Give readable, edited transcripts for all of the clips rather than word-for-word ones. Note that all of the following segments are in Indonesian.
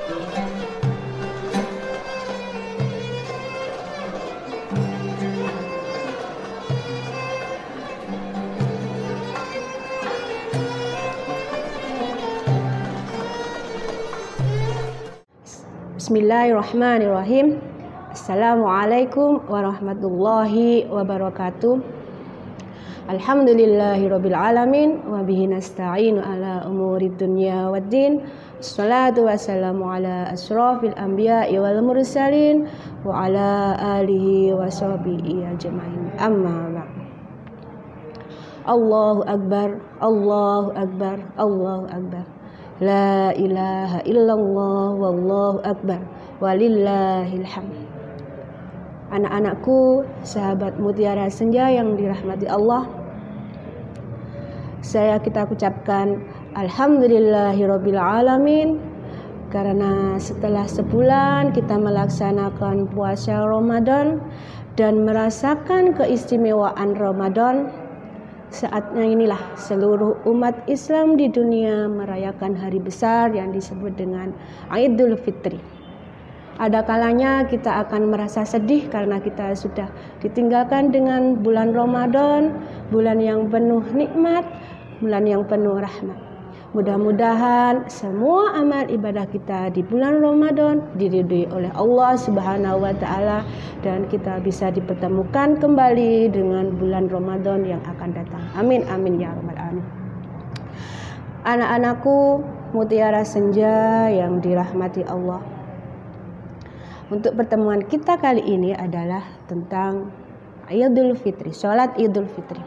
Bismillahirrahmanirrahim. Assalamualaikum warahmatullahi wabarakatuh. Alhamdulillahirabbil alamin wa bihi nasta'inu ala umurid dunya waddin. Wassalatu wassalamu ala asrofil anbiya'i wal mursalin wa ala alihi wa sahbihi ajmain. Amma ba'd. Allahu akbar, Allahu akbar, Allahu akbar. La ilaha illallah wallahu akbar walillahil hamd. Anak-anakku, sahabat Mutiara Senja yang dirahmati Allah, kita ucapkan alhamdulillahirabbil alamin, karena setelah sebulan kita melaksanakan puasa Ramadan dan merasakan keistimewaan Ramadan, saatnya inilah seluruh umat Islam di dunia merayakan hari besar yang disebut dengan Idul Fitri. Ada kalanya kita akan merasa sedih karena kita sudah ditinggalkan dengan bulan Ramadan, bulan yang penuh nikmat, bulan yang penuh rahmat. Mudah-mudahan semua amal ibadah kita di bulan Ramadan diridhoi oleh Allah Subhanahu wa taala dan kita bisa dipertemukan kembali dengan bulan Ramadan yang akan datang. Amin amin ya rabbal alamin. Anak-anakku, Mutiara Senja yang dirahmati Allah. Untuk pertemuan kita kali ini adalah tentang Idul Fitri, sholat Idul Fitri.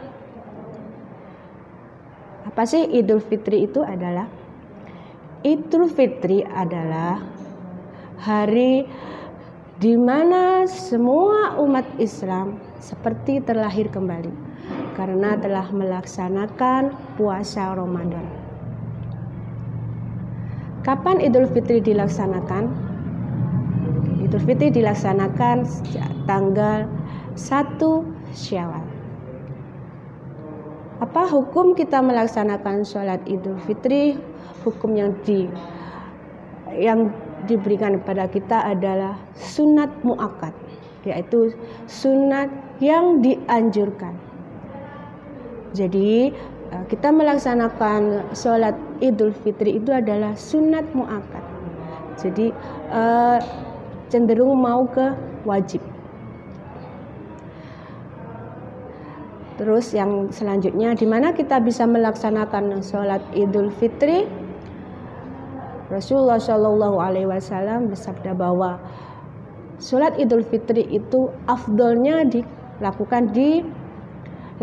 Apa sih Idul Fitri itu adalah? Idul Fitri adalah hari di mana semua umat Islam seperti terlahir kembali karena telah melaksanakan puasa Ramadan. Kapan Idul Fitri dilaksanakan? Idul Fitri dilaksanakan sejak tanggal 1 Syawal. Apa hukum kita melaksanakan sholat Idul Fitri? Hukum yang diberikan kepada kita adalah sunat muakkad, yaitu sunat yang dianjurkan. Jadi kita melaksanakan sholat Idul Fitri itu adalah sunat muakkad. Jadi cenderung mau ke wajib. Terus yang selanjutnya, di mana kita bisa melaksanakan sholat Idul Fitri? Rasulullah Shallallahu Alaihi Wasallam bersabda bahwa sholat Idul Fitri itu afdolnya dilakukan di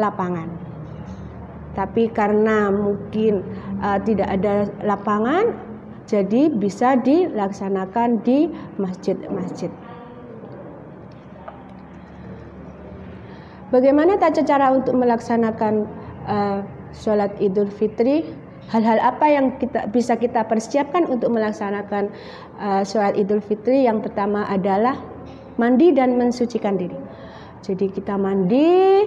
lapangan. Tapi karena mungkin tidak ada lapangan, jadi bisa dilaksanakan di masjid-masjid. Bagaimana cara untuk melaksanakan sholat Idul Fitri? Hal-hal apa yang bisa kita persiapkan untuk melaksanakan sholat Idul Fitri? Yang pertama adalah mandi dan mensucikan diri. Jadi kita mandi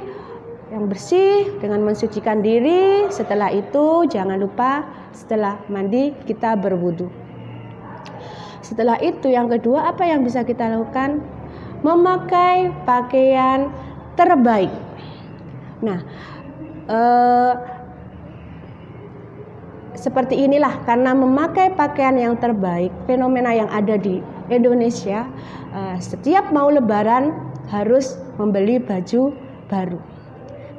yang bersih dengan mensucikan diri. Setelah itu jangan lupa setelah mandi kita berwudu. Setelah itu yang kedua, apa yang bisa kita lakukan? Memakai pakaian terbaik. Nah, seperti inilah, karena memakai pakaian yang terbaik, fenomena yang ada di Indonesia, setiap mau lebaran harus membeli baju baru.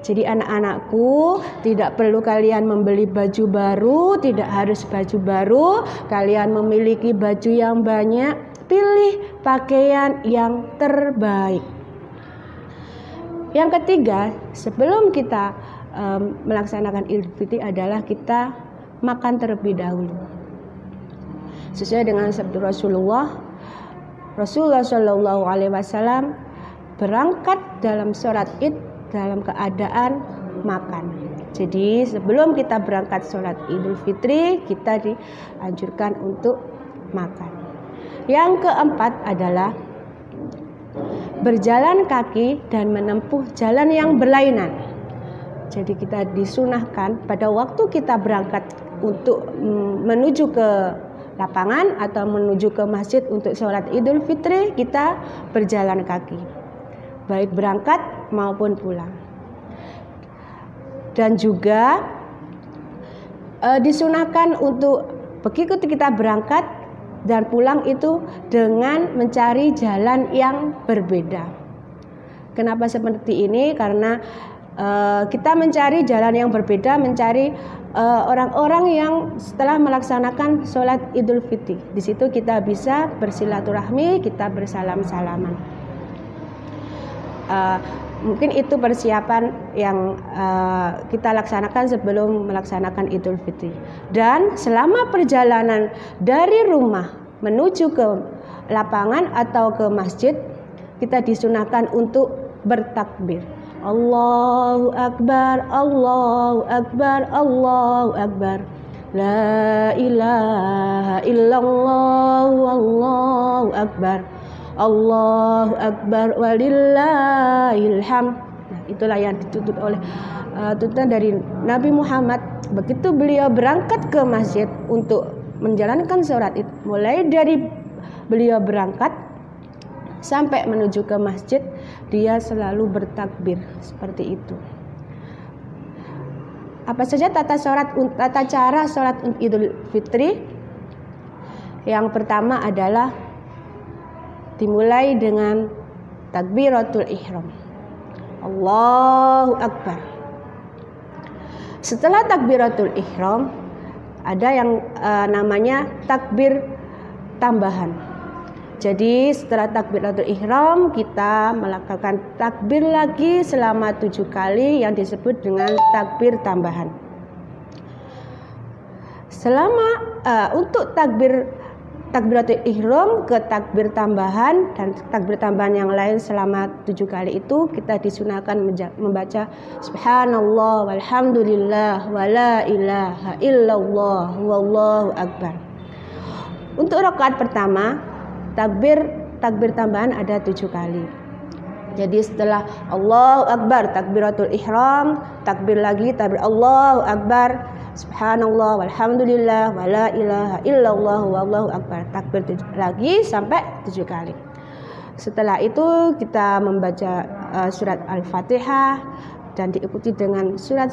Jadi anak-anakku, tidak perlu kalian membeli baju baru, tidak harus baju baru, kalian memiliki baju yang banyak, pilih pakaian yang terbaik. Yang ketiga, sebelum kita melaksanakan Idul Fitri adalah kita makan terlebih dahulu. Sesuai dengan sabda Rasulullah Shallallahu Alaihi Wasallam berangkat dalam sholat Id dalam keadaan makan. Jadi sebelum kita berangkat sholat Idul Fitri, kita dianjurkan untuk makan. Yang keempat adalah berjalan kaki dan menempuh jalan yang berlainan. Jadi kita disunahkan pada waktu kita berangkat untuk menuju ke lapangan atau menuju ke masjid untuk sholat Idul Fitri, kita berjalan kaki, baik berangkat maupun pulang. Dan juga disunahkan untuk begitu kita berangkat dan pulang itu dengan mencari jalan yang berbeda. Kenapa seperti ini? Karena kita mencari jalan yang berbeda, mencari orang-orang yang setelah melaksanakan sholat Idul Fitri. Di situ kita bisa bersilaturahmi, kita bersalam-salaman. Mungkin itu persiapan yang kita laksanakan sebelum melaksanakan Idul Fitri. Dan selama perjalanan dari rumah menuju ke lapangan atau ke masjid, kita disunahkan untuk bertakbir. Allahu Akbar, Allahu Akbar, Allahu Akbar. La ilaha illallah, Allahu Akbar. Allahu Akbar walillahil hamd. Nah, itulah yang dituntut oleh tuntutan dari Nabi Muhammad. Begitu beliau berangkat ke masjid untuk menjalankan sholat itu, mulai dari beliau berangkat sampai menuju ke masjid, dia selalu bertakbir seperti itu. Apa saja tata cara sholat Idul Fitri? Yang pertama adalah dimulai dengan takbiratul ihram. Allahu Akbar. Setelah takbiratul ihram, ada yang namanya takbir tambahan. Jadi setelah takbiratul ihram, kita melakukan takbir lagi selama 7 kali yang disebut dengan takbir tambahan. Untuk takbiratul ihram ke takbir tambahan dan takbir tambahan yang lain selama 7 kali itu, kita disunahkan membaca subhanallah walhamdulillah wala ilaha illallah wallahu akbar. Untuk rakaat pertama, takbir tambahan ada 7 kali. Jadi setelah Allahu Akbar takbiratul ihram, takbir lagi, takbir Allahu Akbar, subhanallah walhamdulillah wala ilaha illallah wallahu akbar, takbir lagi sampai 7 kali. Setelah itu kita membaca surat Al-Fatihah dan diikuti dengan surat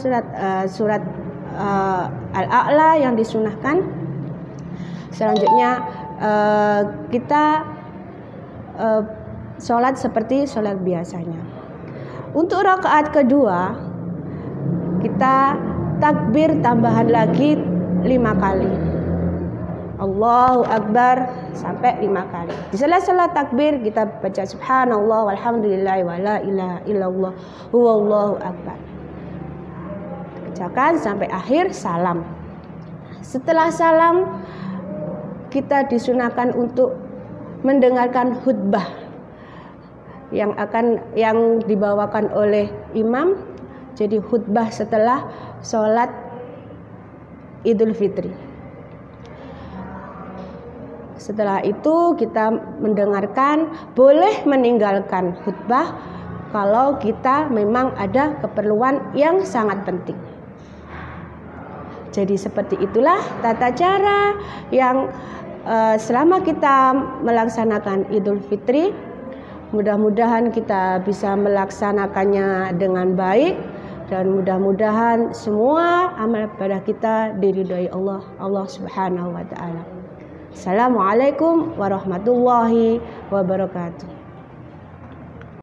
Al-A'la yang disunahkan. Selanjutnya kita sholat seperti sholat biasanya. Untuk rakaat kedua, kita takbir tambahan lagi 5 kali. Allahu Akbar sampai 5 kali. Di sela-sela takbir kita baca subhanallah walhamdulillah wala ilaha illallah huwallahu akbar. Bacakan sampai akhir salam. Setelah salam, kita disunahkan untuk mendengarkan khutbah yang dibawakan oleh imam. Jadi khutbah setelah sholat Idul Fitri. Setelah itu kita mendengarkan, boleh meninggalkan khutbah kalau kita memang ada keperluan yang sangat penting. Jadi seperti itulah tata cara yang selama kita melaksanakan Idul Fitri. Mudah-mudahan kita bisa melaksanakannya dengan baik. Dan mudah-mudahan semua amal ibadah kita diridhai Allah Subhanahu wa taala. Assalamualaikum warahmatullahi wabarakatuh.